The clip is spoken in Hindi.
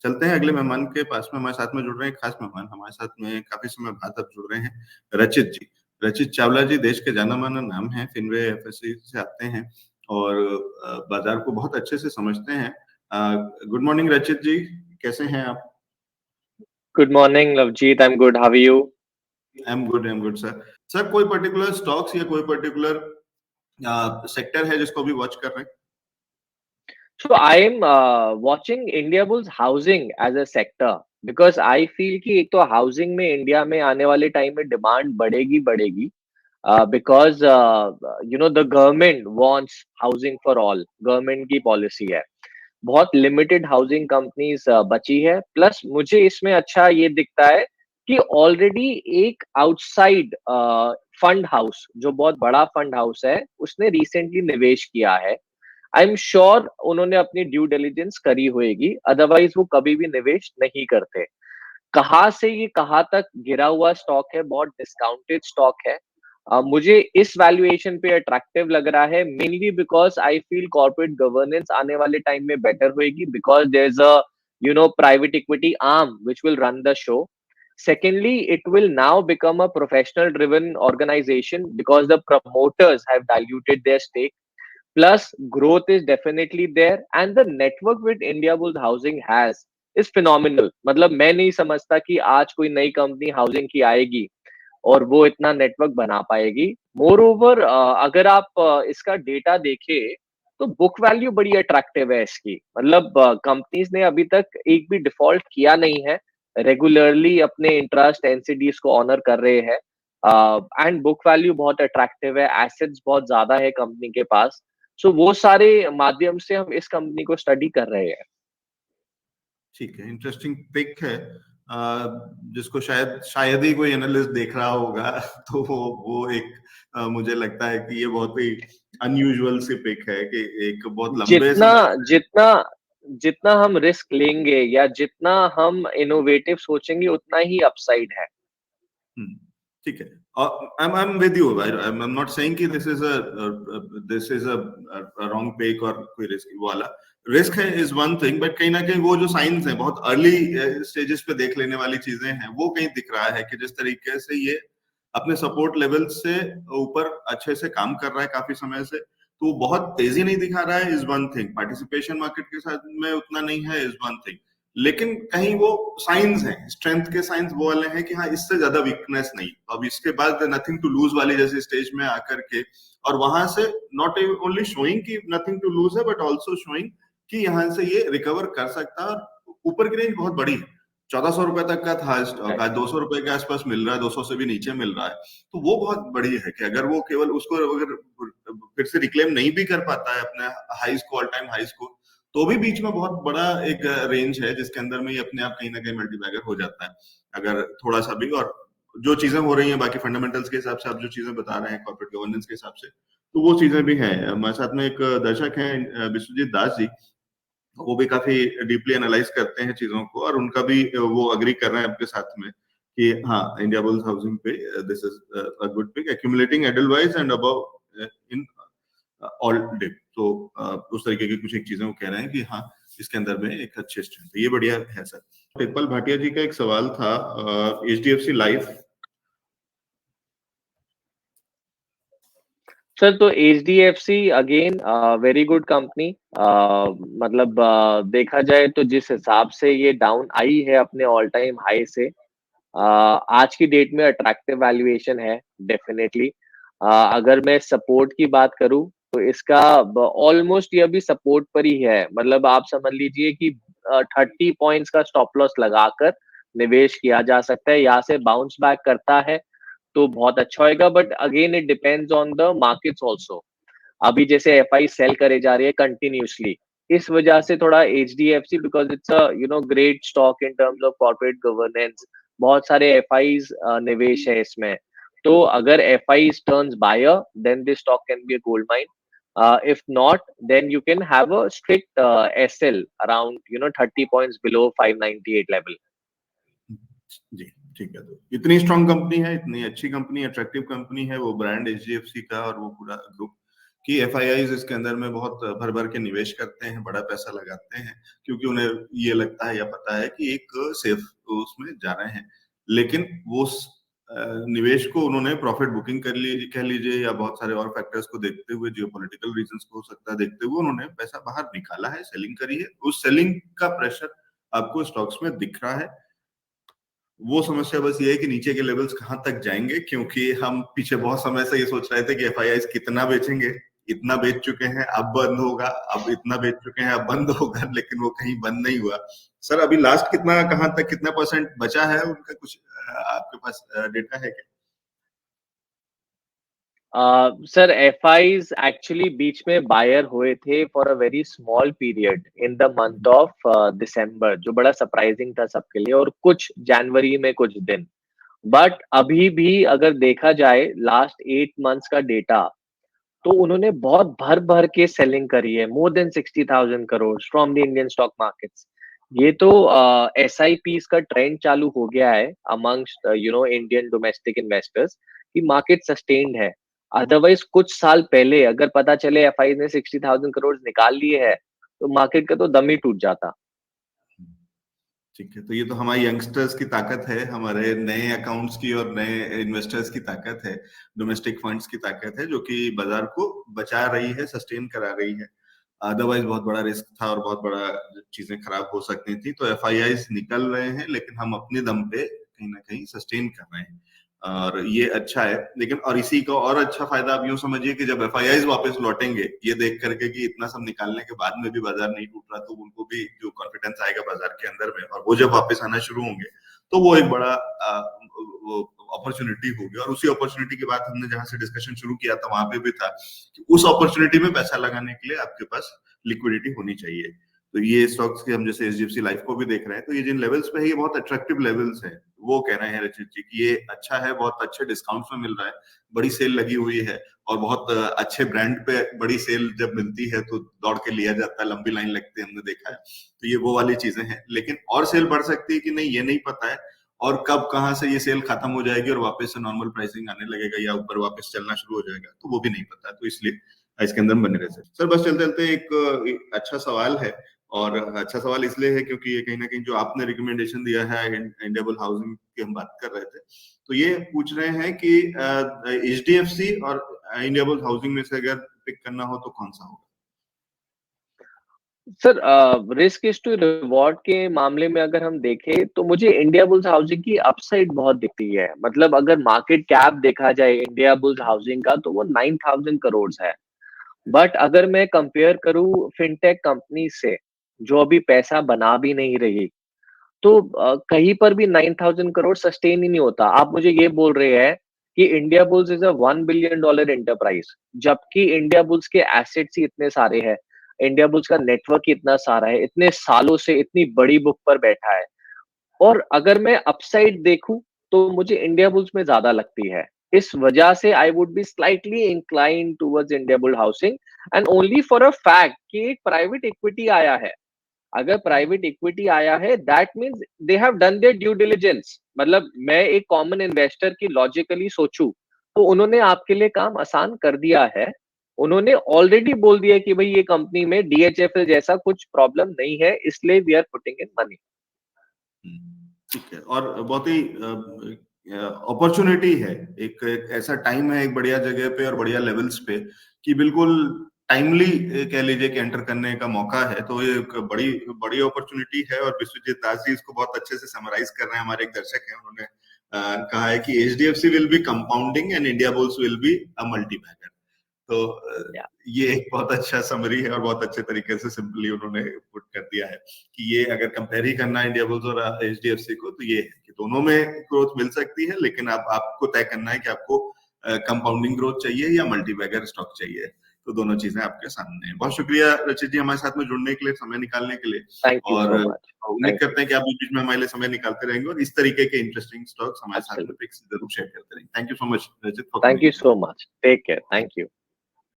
चलते हैं अगले मेहमान के पास में। हमारे साथ में जुड़ रहे हैं खास मेहमान, हमारे साथ में काफी समय बाद अब जुड़ रहे हैं रचित जी। रचित चावला जी देश के जाना माना नाम है, फिनवे एफएससी से आते हैं और बाजार को बहुत अच्छे से समझते हैं। गुड मॉर्निंग रचित जी, कैसे हैं आप? Good morning, Lavjeet. I'm good. How are you? I am good sir. Sir कोई पर्टिकुलर स्टॉक्स या कोई पर्टिकुलर सेक्टर है जिसको भी वॉच कर रहे हैं? So I'm watching India Bulls housing as a sector because I feel कि एक तो housing में इंडिया में आने वाले टाइम में डिमांड बढ़ेगी because the government wants housing for all. Government की पॉलिसी है। बहुत लिमिटेड हाउसिंग कंपनीज बची है। प्लस मुझे इसमें अच्छा ये दिखता है कि ऑलरेडी एक आउटसाइड फंड हाउस जो बहुत बड़ा फंड हाउस है उसने रिसेंटली निवेश किया है। आई एम श्योर उन्होंने अपनी ड्यू डिलिजेंस करी होगी, अदरवाइज वो कभी भी निवेश नहीं करते। कहाँ से ये कहाँ तक गिरा हुआ स्टॉक है, बहुत डिस्काउंटेड स्टॉक है। मुझे इस वैल्यूएशन पे अट्रैक्टिव लग रहा है mainly because I feel corporate governance आने वाले टाइम में बेटर होएगी because there is a private equity arm which will run the show. Secondly, it will now become a professional driven organization because the promoters have diluted their stake. Plus, growth is definitely there, and the network with India Bulls Housing has is phenomenal. मतलब मैं नहीं समझता कि आज कोई नई कंपनी हाउसिंग की आएगी और वो इतना नेटवर्क बना पाएगी। मोर ओवर अगर आप इसका डेटा देखें तो बुक वैल्यू बड़ी अट्रैक्टिव है इसकी। मतलब कंपनीज ने अभी तक एक भी डिफॉल्ट किया नहीं है, रेगुलरली अपने इंटरेस्ट एनसीडीज को ऑनर कर रहे हैं एंड बुक वैल्यू बहुत अट्रैक्टिव है, एसेट्स बहुत ज्यादा है कंपनी के पास। सो वो सारे माध्यम से हम इस कंपनी को स्टडी कर रहे हैं। ठीक है, इंटरेस्टिंग पिक है। जिसको शायद शायद ही कोई एनालिस्ट देख रहा होगा तो वो एक मुझे लगता है कि ये बहुत ही अनयूजुअल सी पिक है कि एक बहुत लंबे जितना समय। जितना जितना हम रिस्क लेंगे या जितना हम इनोवेटिव सोचेंगे उतना ही अपसाइड है। हम्म, ठीक है। I'm with you. I'm not saying कि this is a wrong pick और कोई रिस्क वाला रिस्क है is one thing, but कहीं ना कहीं वो जो साइंस है बहुत अर्ली स्टेजेस पे देख लेने वाली चीजें हैं, वो कहीं दिख रहा है कि जिस तरीके से ये अपने सपोर्ट लेवल से ऊपर अच्छे से काम कर रहा है काफी समय से, तो वो बहुत तेजी नहीं दिखा रहा है is one thing. Participation market के साथ में उतना नहीं है इज वन थिंग, लेकिन कहीं वो साइंस है, स्ट्रेंथ के साइंस वो वाले हैं कि हाँ इससे ज्यादा वीकनेस नहीं। अब इसके बाद नथिंग टू लूज वाली जैसे स्टेज में आकर के और वहां से नॉट ओनली शोइंग कि नथिंग टू लूज है बट ऑल्सो शोइंग कि यहाँ से ये रिकवर कर सकता है। और ऊपर की रेंज बहुत बड़ी है, 1400 रुपए तक का था स्टॉक, आज 200 रुपए के आसपास मिल रहा है, 200 से भी नीचे मिल रहा है। तो वो बहुत बड़ी है कि अगर वो केवल उसको अगर फिर से रिक्लेम नहीं भी कर पाता है अपने हाईज को, ऑल टाइम हाईज को, तो भी बीच में बहुत बड़ा एक रेंज है जिसके अंदर में ये अपने आप कहीं ना कहीं मल्टीबैगर हो जाता है अगर थोड़ा सा भी। और जो चीजें हो रही हैं बाकी फंडामेंटल्स के हिसाब से, आप जो चीजें बता रहे हैं कॉर्पोरेट गवर्नेंस के हिसाब से, तो वो चीजें भी हैं। हमारे साथ में एक दर्शक हैं विश्वजीत दास जी, वो भी काफी डीपली एनालाइज करते हैं चीजों को और उनका भी वो अग्री कर रहे हैं आपके साथ में कि हाँ इंडिया बुल्स हाउसिंग पे this is a good pick accumulating Edelweiss and above in all dip. तो उस तरीके की कुछ एक चीजें वो कह रहे हैं कि हाँ इसके अंदर में एक अच्छे स्ट्रेंथ है, ये बढ़िया है सर। पेपल भाटिया जी का एक सवाल था एचडीएफसी लाइफ। सर तो HDFC again very good company. मतलब देखा जाए तो जिस हिसाब से ये डाउन आई है अपने ऑल टाइम हाई से, आज की डेट में अट्रैक्टिव वैल्यूएशन है डेफिनेटली। अगर मैं सपोर्ट की बात करूं तो इसका ऑलमोस्ट ये अभी सपोर्ट पर ही है। मतलब आप समझ लीजिए कि 30 पॉइंट्स का स्टॉप लॉस लगाकर निवेश किया जा सकता है। यहाँ से बाउंस बैक करता है तो बहुत अच्छा होएगा, but again it depends on the markets also. अभी जैसे एफआई सेल करे जा रही है कंटिन्यूसली, इस वजह से थोड़ा HDFC because it's a great stock in terms of corporate governance, बहुत सारे एफआईज निवेश है इसमें। तो अगर FI turns buyer then this stock can be a gold mine. if not then you can have a strict SL around 30 points below 598 level। जी ठीक है। तो इतनी स्ट्रांग कंपनी है, इतनी अच्छी कंपनी, अट्रैक्टिव कंपनी है वो ब्रांड एचडीएफसी का और वो पूरा ग्रुप कि एफआईआईज इसके अंदर में बहुत भर भर के निवेश करते हैं, बड़ा पैसा लगाते हैं, क्योंकि उन्हें ये लगता है या पता है कि एक सेफ उसमें जा रहे हैं। लेकिन वो निवेश को उन्होंने प्रॉफिट बुकिंग कर ली कह लीजिए, या बहुत सारे और फैक्टर्स को देखते हुए, जियोपॉलिटिकल रीजंस को हो सकता है देखते हुए, उन्होंने पैसा बाहर निकाला है, सेलिंग करी है। उस सेलिंग का प्रेशर आपको स्टॉक्स में दिख रहा है। वो समस्या बस ये है कि नीचे के लेवल्स कहां तक जाएंगे, क्योंकि हम पीछे बहुत समय से ये सोच रहे थे कि एफआईआईज कितना बेचेंगे, इतना बेच चुके हैं, अब बंद होगा, अब इतना बेच चुके हैं, अब बंद होगा, लेकिन वो कहीं बंद नहीं हुआ। सर अभी लास्ट कितना, कहां तक, कितना परसेंट बचा है उनका, कुछ आपके पास डेटा है क्या? सर एफआईज एक्चुअली बीच में बायर हुए थे for a very small period in the month of December, जो बड़ा सरप्राइजिंग था सबके लिए, और कुछ जनवरी में कुछ दिन। बट अभी भी अगर देखा जाए लास्ट 8 मंथ्स का डेटा, तो उन्होंने बहुत भर भर के सेलिंग करी है, more than 60,000 crore from the Indian stock markets. ये तो एस आई पीज का ट्रेंड चालू हो गया है अमंगस्ट इंडियन डोमेस्टिक इन्वेस्टर्स, कि मार्केट सस्टेन्ड है। अदरवाइज कुछ साल पहले अगर पता चले एफ आई ने 60,000 करोड़ निकाल लिए है, तो मार्केट का तो दम ही टूट जाता। ठीक है, तो ये तो हमारे यंगस्टर्स की ताकत है, हमारे नए अकाउंट्स की और नए इन्वेस्टर्स की ताकत है, डोमेस्टिक फंड्स की ताकत है, जो कि बाजार को बचा रही है, सस्टेन करा रही है। अदरवाइज बहुत बड़ा रिस्क था और बहुत बड़ा चीजें खराब हो सकती थी। तो एफआईआईज निकल रहे हैं, लेकिन हम अपने दम पे कहीं ना कहीं सस्टेन कर रहे हैं, और ये अच्छा है। लेकिन और इसी का और अच्छा फायदा आप यूं समझिए कि जब एफआईआईज वापस लौटेंगे, ये देख करके कि इतना सब निकालने के बाद में भी बाजार नहीं टूट रहा, तो उनको भी जो कॉन्फिडेंस आएगा बाजार के अंदर में, और वो जब वापस आना शुरू होंगे, तो वो एक बड़ा अपॉर्चुनिटी होगी। और उसी अपॉर्चुनिटी के बाद हमने जहां से डिस्कशन शुरू किया था, वहां पे भी था कि उस अपॉर्चुनिटी में पैसा लगाने के लिए आपके पास लिक्विडिटी होनी चाहिए। तो ये स्टॉक्स के हम जैसे एचडीएफसी लाइफ को भी देख रहे हैं, तो ये जिन लेवल्स पे है, ये बहुत अट्रैक्टिव लेवल्स है। वो कह रहे हैं रचित जी कि ये अच्छा है, बहुत अच्छे डिस्काउंट्स में मिल रहा है, बड़ी सेल लगी हुई है, और बहुत अच्छे ब्रांड पे बड़ी सेल जब मिलती है तो दौड़ के लिया जाता है, लंबी लाइन लगती है, हमने देखा है। तो ये वो वाली चीजें हैं। लेकिन और सेल बढ़ सकती है कि नहीं, ये नहीं पता है, और कब कहां से ये सेल खत्म हो जाएगी और वापस से नॉर्मल प्राइसिंग आने लगेगा, या ऊपर वापस चलना शुरू हो जाएगा, तो वो भी नहीं पता। तो इसलिए इसके अंदर बने रह सकते। सर बस चलते चलते एक अच्छा सवाल है, और अच्छा सवाल इसलिए है क्योंकि ये कहीं ना कहीं जो आपने रिकमेंडेशन दिया है, इंडियाबुल हाउसिंग की हम बात कर रहे थे, तो ये पूछ रहे हैं कि एचडीएफसी और इंडियाबुल हाउसिंग में से अगर पिक करना हो तो कौन सा होगा? Sir risk is to reward के मामले में अगर हम देखें, तो मुझे इंडिया बुल्स हाउसिंग की अपसाइड बहुत दिखती है। मतलब अगर मार्केट कैप देखा जाए इंडिया बुल्स हाउसिंग का, तो वो 9,000 करोड़ है। बट अगर मैं कंपेयर करूं फिनटेक कंपनी से, जो अभी पैसा बना भी नहीं रही, तो कहीं पर भी 9,000 करोड़ सस्टेन ही नहीं होता। आप मुझे ये बोल रहे हैं कि India bulls is a $1 billion enterprise, जबकि इंडिया बुल्स के एसेट्स ही इतने सारे हैं, इंडिया बुल्स का नेटवर्क ही इतना सारा है, इतने सालों से इतनी बड़ी बुक पर बैठा है। और अगर मैं अपसाइड देखूं, तो मुझे इंडिया बुल्स में ज्यादा लगती है। इस वजह से I would be slightly incline towards India bull housing, and only for a fact कि एक प्राइवेट इक्विटी आया है। अगर प्राइवेट इक्विटी आया है, that means they have done there due diligence. मतलब मैं एक कॉमन इन्वेस्टर की लॉजिकली सोचूं, तो उन्होंने आपके लिए काम आसान कर दिया है। उन्होंने ऑलरेडी बोल दिया कि भाई ये कंपनी में डीएचएफएल जैसा कुछ प्रॉब्लम नहीं है, इसलिए we are putting in money. ठीक है, और बहुत ही अपॉर्चुनिटी है, एक ऐसा टाइम है, एक बढ़िया जगह पे और बढ़िया लेवल्स पे, कि बिल्कुल टाइमली कह लीजिए कि एंटर करने का मौका है। तो ये एक बड़ी बड़ी अपॉर्चुनिटी है, और विश्वजीत दास जी इसको बहुत अच्छे से समराइज कर रहे हैं, हमारे एक दर्शक हैं, उन्होंने कहा है कि HDFC will be compounding and India bulls will be a multibagger. तो ये एक बहुत अच्छा समरी है, और बहुत अच्छे तरीके से सिंपली उन्होंने पुट कर दिया है कि ये अगर कंपेयर ही करना इंडिया बुल्स और एचडीएफसी को, तो ये है कि दोनों में ग्रोथ मिल सकती है, लेकिन आपको तय करना है कि आपको कंपाउंडिंग ग्रोथ चाहिए या मल्टीबैगर स्टॉक चाहिए। तो दोनों चीजें आपके सामने हैं। बहुत शुक्रिया रचित जी हमारे साथ में जुड़ने के लिए, समय निकालने के लिए, थैंक यू और सो मच। उम्मीद करते हैं कि आप बीच बीच में हमारे लिए समय निकालते रहेंगे, और इस तरीके के इंटरेस्टिंग स्टॉक्स हमारे साथ में पिक्स जरूर शेयर करते रहेंगे। Thank you so much Rachit for thank you coming. So much, take care, thank you.